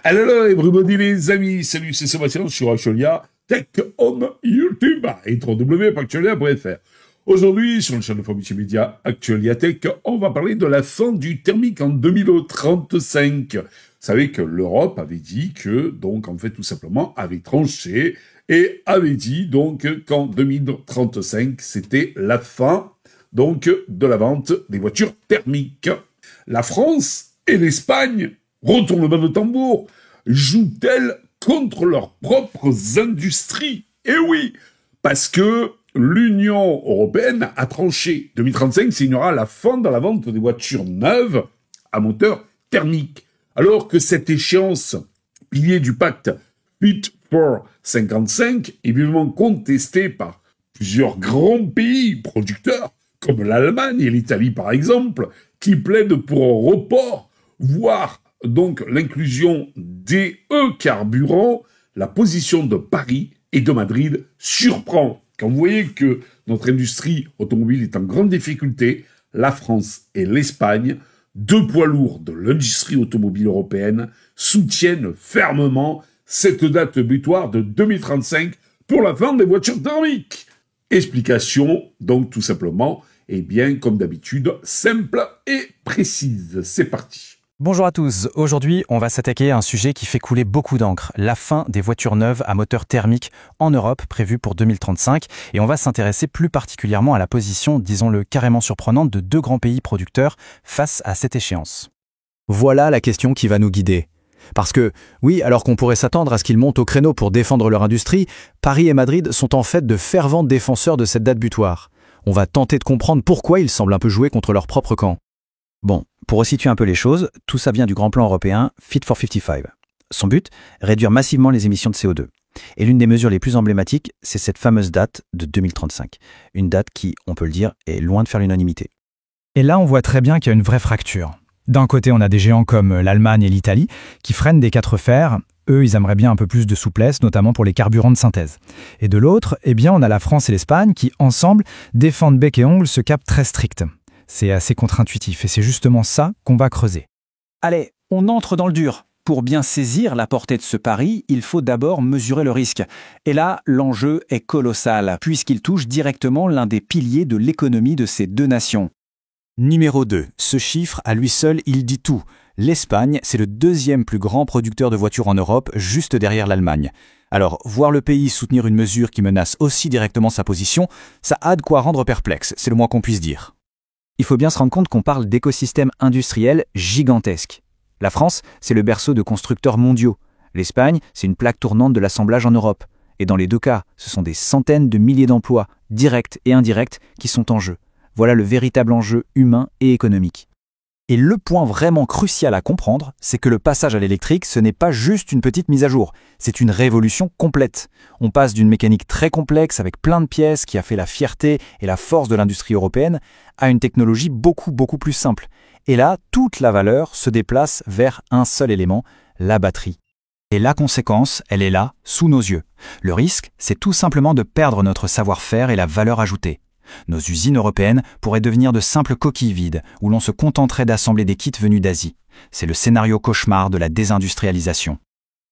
Hello everybody les amis, salut, c'est Sébastien sur Actualia, Tech on YouTube et www.actualia.fr. Aujourd'hui, sur le chaîne de multimédia Actualia Tech, on va parler de la fin du thermique en 2035. Vous savez que l'Europe avait dit que, donc, en fait, tout simplement, avait tranché et avait dit, donc, qu'en 2035, c'était la fin, donc, de la vente des voitures thermiques. La France et l'Espagne, retournement de tambour, jouent-elles contre leurs propres industries? Eh oui, parce que l'Union européenne a tranché. 2035 signera la fin de la vente des voitures neuves à moteur thermique. Alors que cette échéance, pilier du pacte Fit for 55, est vivement contestée par plusieurs grands pays producteurs, comme l'Allemagne et l'Italie par exemple, qui plaident pour un report, voire donc l'inclusion des e-carburants, la position de Paris et de Madrid surprend. Quand vous voyez que notre industrie automobile est en grande difficulté, la France et l'Espagne, deux poids lourds de l'industrie automobile européenne, soutiennent fermement cette date butoir de 2035 pour la fin des voitures thermiques. Explication, donc tout simplement, eh bien, comme d'habitude, simple et précise. C'est parti. Bonjour à tous, aujourd'hui on va s'attaquer à un sujet qui fait couler beaucoup d'encre, la fin des voitures neuves à moteur thermique en Europe prévue pour 2035 et on va s'intéresser plus particulièrement à la position, disons-le carrément surprenante, de deux grands pays producteurs face à cette échéance. Voilà la question qui va nous guider. Parce que, oui, alors qu'on pourrait s'attendre à ce qu'ils montent au créneau pour défendre leur industrie, Paris et Madrid sont en fait de fervents défenseurs de cette date butoir. On va tenter de comprendre pourquoi ils semblent un peu jouer contre leur propre camp. Bon, pour resituer un peu les choses, tout ça vient du grand plan européen Fit for 55. Son but, réduire massivement les émissions de CO2. Et l'une des mesures les plus emblématiques, c'est cette fameuse date de 2035. Une date qui, on peut le dire, est loin de faire l'unanimité. Et là, on voit très bien qu'il y a une vraie fracture. D'un côté, on a des géants comme l'Allemagne et l'Italie qui freinent des quatre fers. Eux, ils aimeraient bien un peu plus de souplesse, notamment pour les carburants de synthèse. Et de l'autre, eh bien, on a la France et l'Espagne qui, ensemble, défendent bec et ongle ce cap très strict. C'est assez contre-intuitif et c'est justement ça qu'on va creuser. Allez, on entre dans le dur. Pour bien saisir la portée de ce pari, il faut d'abord mesurer le risque. Et là, l'enjeu est colossal, puisqu'il touche directement l'un des piliers de l'économie de ces deux nations. Numéro 2, ce chiffre, à lui seul, il dit tout. L'Espagne, c'est le deuxième plus grand producteur de voitures en Europe, juste derrière l'Allemagne. Alors, voir le pays soutenir une mesure qui menace aussi directement sa position, ça a de quoi rendre perplexe, c'est le moins qu'on puisse dire. Il faut bien se rendre compte qu'on parle d'écosystèmes industriels gigantesques. La France, c'est le berceau de constructeurs mondiaux. L'Espagne, c'est une plaque tournante de l'assemblage en Europe. Et dans les deux cas, ce sont des centaines de milliers d'emplois, directs et indirects, qui sont en jeu. Voilà le véritable enjeu humain et économique. Et le point vraiment crucial à comprendre, c'est que le passage à l'électrique, ce n'est pas juste une petite mise à jour, c'est une révolution complète. On passe d'une mécanique très complexe avec plein de pièces qui a fait la fierté et la force de l'industrie européenne à une technologie beaucoup plus simple. Et là, toute la valeur se déplace vers un seul élément, la batterie. Et la conséquence, elle est là, sous nos yeux. Le risque, c'est tout simplement de perdre notre savoir-faire et la valeur ajoutée. Nos usines européennes pourraient devenir de simples coquilles vides, où l'on se contenterait d'assembler des kits venus d'Asie. C'est le scénario cauchemar de la désindustrialisation.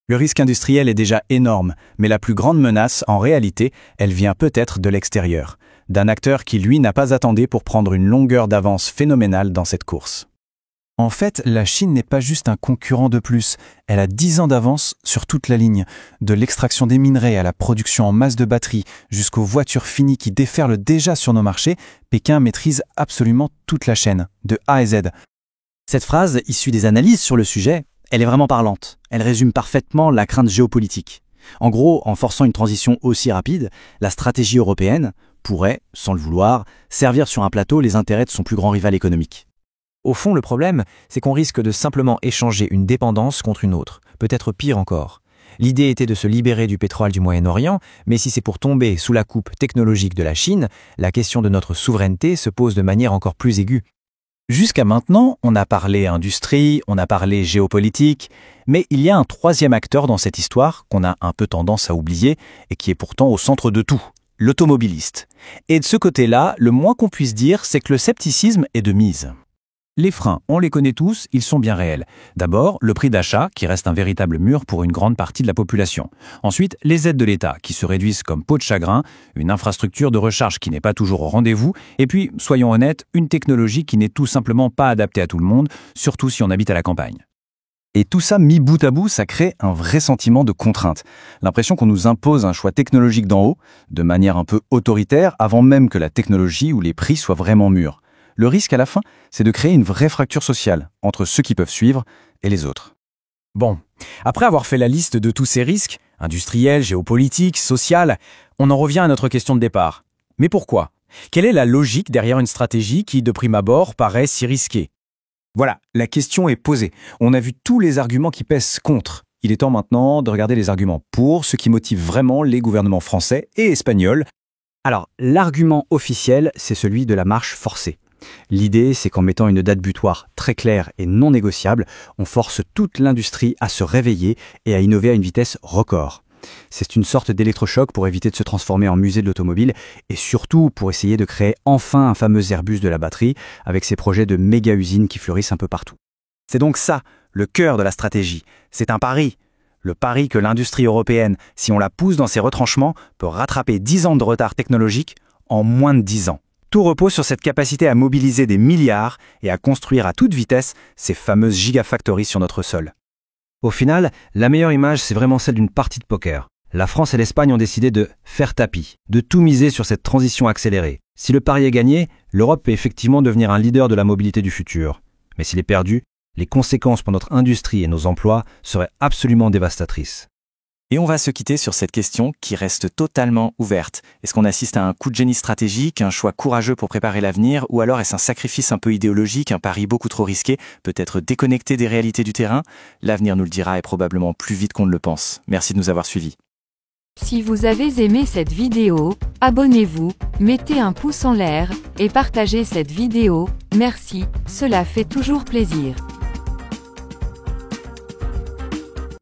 Le risque industriel est déjà énorme, mais la plus grande menace, en réalité, elle vient peut-être de l'extérieur, d'un acteur qui, lui, n'a pas attendu pour prendre une longueur d'avance phénoménale dans cette course. En fait, la Chine n'est pas juste un concurrent de plus, elle a 10 ans d'avance sur toute la ligne, de l'extraction des minerais à la production en masse de batteries, jusqu'aux voitures finies qui déferlent déjà sur nos marchés, Pékin maîtrise absolument toute la chaîne, de A à Z. Cette phrase, issue des analyses sur le sujet, elle est vraiment parlante. Elle résume parfaitement la crainte géopolitique. En gros, en forçant une transition aussi rapide, la stratégie européenne pourrait, sans le vouloir, servir sur un plateau les intérêts de son plus grand rival économique. Au fond, le problème, c'est qu'on risque de simplement échanger une dépendance contre une autre, peut-être pire encore. L'idée était de se libérer du pétrole du Moyen-Orient, mais si c'est pour tomber sous la coupe technologique de la Chine, la question de notre souveraineté se pose de manière encore plus aiguë. Jusqu'à maintenant, on a parlé industrie, on a parlé géopolitique, mais il y a un troisième acteur dans cette histoire qu'on a un peu tendance à oublier et qui est pourtant au centre de tout, l'automobiliste. Et de ce côté-là, le moins qu'on puisse dire, c'est que le scepticisme est de mise. Les freins, on les connaît tous, ils sont bien réels. D'abord, le prix d'achat, qui reste un véritable mur pour une grande partie de la population. Ensuite, les aides de l'État, qui se réduisent comme peau de chagrin, une infrastructure de recharge qui n'est pas toujours au rendez-vous, et puis, soyons honnêtes, une technologie qui n'est tout simplement pas adaptée à tout le monde, surtout si on habite à la campagne. Et tout ça mis bout à bout, ça crée un vrai sentiment de contrainte. L'impression qu'on nous impose un choix technologique d'en haut, de manière un peu autoritaire, avant même que la technologie ou les prix soient vraiment mûrs. Le risque à la fin, c'est de créer une vraie fracture sociale entre ceux qui peuvent suivre et les autres. Bon, après avoir fait la liste de tous ces risques, industriels, géopolitiques, sociaux, on en revient à notre question de départ. Mais pourquoi ? Quelle est la logique derrière une stratégie qui, de prime abord, paraît si risquée ? Voilà, la question est posée. On a vu tous les arguments qui pèsent contre. Il est temps maintenant de regarder les arguments pour, ce qui motive vraiment les gouvernements français et espagnols. Alors, l'argument officiel, c'est celui de la marche forcée. L'idée, c'est qu'en mettant une date butoir très claire et non négociable, on force toute l'industrie à se réveiller et à innover à une vitesse record. C'est une sorte d'électrochoc pour éviter de se transformer en musée de l'automobile et surtout pour essayer de créer enfin un fameux Airbus de la batterie avec ses projets de méga-usines qui fleurissent un peu partout. C'est donc ça, le cœur de la stratégie. C'est un pari. Le pari que l'industrie européenne, si on la pousse dans ses retranchements, peut rattraper 10 ans de retard technologique en moins de 10 ans. Tout repose sur cette capacité à mobiliser des milliards et à construire à toute vitesse ces fameuses gigafactories sur notre sol. Au final, la meilleure image, c'est vraiment celle d'une partie de poker. La France et l'Espagne ont décidé de faire tapis, de tout miser sur cette transition accélérée. Si le pari est gagné, l'Europe peut effectivement devenir un leader de la mobilité du futur. Mais s'il est perdu, les conséquences pour notre industrie et nos emplois seraient absolument dévastatrices. Et on va se quitter sur cette question qui reste totalement ouverte. Est-ce qu'on assiste à un coup de génie stratégique, un choix courageux pour préparer l'avenir, ou alors est-ce un sacrifice un peu idéologique, un pari beaucoup trop risqué, peut-être déconnecté des réalités du terrain ? L'avenir nous le dira et probablement plus vite qu'on ne le pense. Merci de nous avoir suivis. Si vous avez aimé cette vidéo, abonnez-vous, mettez un pouce en l'air et partagez cette vidéo. Merci, cela fait toujours plaisir.